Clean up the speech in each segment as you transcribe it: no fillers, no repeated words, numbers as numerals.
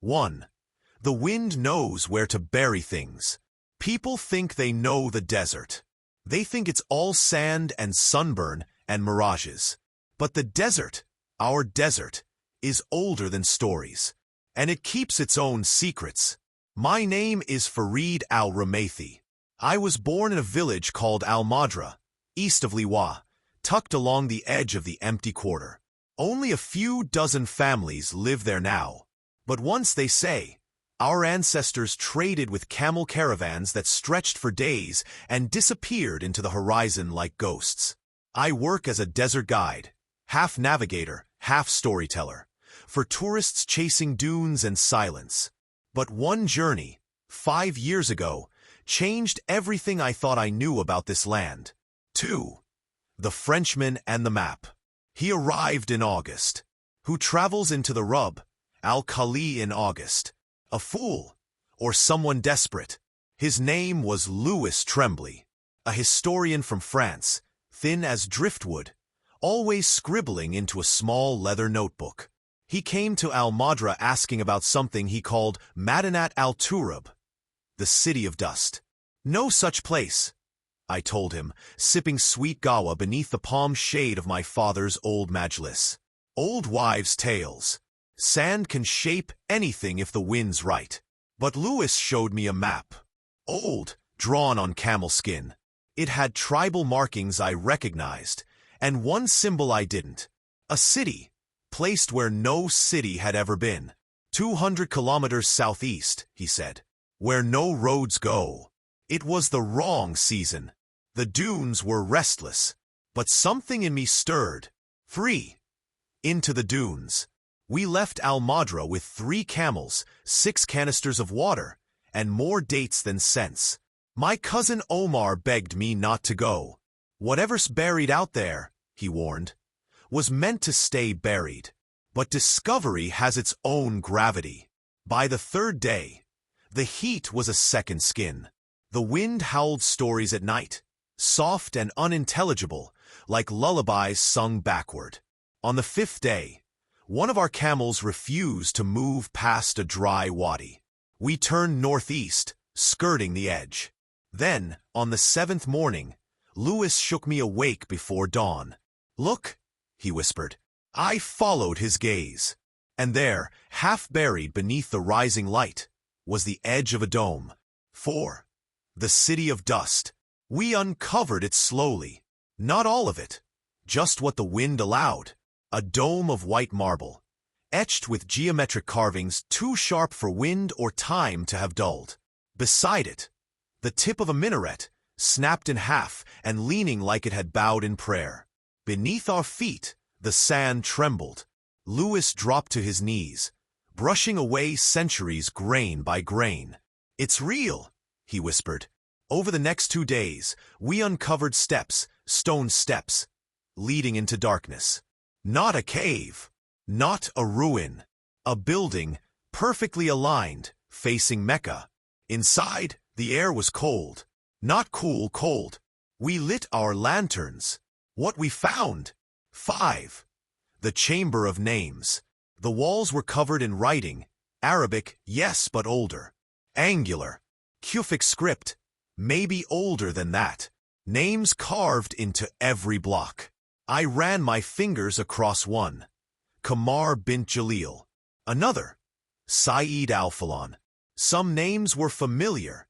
1. The wind knows where to bury things. People think they know the desert. They think it's all sand and sunburn and mirages. But the desert, our desert, is older than stories. And it keeps its own secrets. My name is Farid al-Ramathi. I was born in a village called Al-Madra, east of Liwa, tucked along the edge of the empty quarter. Only a few dozen families live there now. But once, they say, our ancestors traded with camel caravans that stretched for days and disappeared into the horizon like ghosts. I work as a desert guide, half navigator, half storyteller, for tourists chasing dunes and silence. But one journey, 5 years ago, changed everything I thought I knew about this land. 2. The Frenchman and the Map. He arrived in August. Who travels into the Rub al-Khali in August? A fool, or someone desperate. His name was Louis Tremblay, a historian from France, thin as driftwood, always scribbling into a small leather notebook. He came to Al-Madra asking about something he called Madinat al-Turab, the city of dust. No such place, I told him, sipping sweet gawa beneath the palm shade of my father's old majlis. Old wives' tales. Sand can shape anything if the wind's right. But Louis showed me a map. Old, drawn on camel skin. It had tribal markings I recognized, and one symbol I didn't. A city, placed where no city had ever been. 200 kilometers southeast, he said, where no roads go. It was the wrong season. The dunes were restless, but something in me stirred. 3. Into the dunes. We left Al-Madra with 3 camels, 6 canisters of water, and more dates than sense. My cousin Omar begged me not to go. Whatever's buried out there, he warned, was meant to stay buried. But discovery has its own gravity. By the 3rd day, the heat was a second skin. The wind howled stories at night, soft and unintelligible, like lullabies sung backward. On the 5th day, one of our camels refused to move past a dry wadi. We turned northeast, skirting the edge. Then, on the 7th morning, Louis shook me awake before dawn. Look, he whispered. I followed his gaze. And there, half buried beneath the rising light, was the edge of a dome. 4. The city of dust. We uncovered it slowly. Not all of it, just what the wind allowed. A dome of white marble, etched with geometric carvings too sharp for wind or time to have dulled. Beside it, the tip of a minaret, snapped in half and leaning like it had bowed in prayer. Beneath our feet, the sand trembled. Louis dropped to his knees, brushing away centuries grain by grain. It's real, he whispered. Over the next 2 days, we uncovered steps, stone steps, leading into darkness. Not a cave, not a ruin, a building, perfectly aligned, facing Mecca. Inside, the air was cold, not cool cold. We lit our lanterns. What we found? 5. The Chamber of Names. The walls were covered in writing, Arabic, yes, but older. Angular, Kufic script, maybe older than that. Names carved into every block. I ran my fingers across one. Kamar bint Jalil. Another. Saeed al-Falan. Some names were familiar.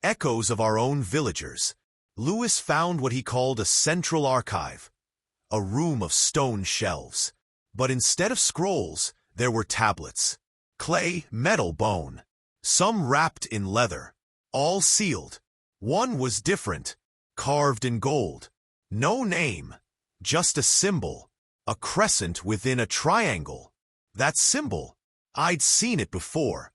Echoes of our own villagers. Louis found what he called a central archive. A room of stone shelves. But instead of scrolls, there were tablets. Clay, metal, bone. Some wrapped in leather. All sealed. One was different. Carved in gold. No name. Just a symbol, a crescent within a triangle. That symbol, I'd seen it before.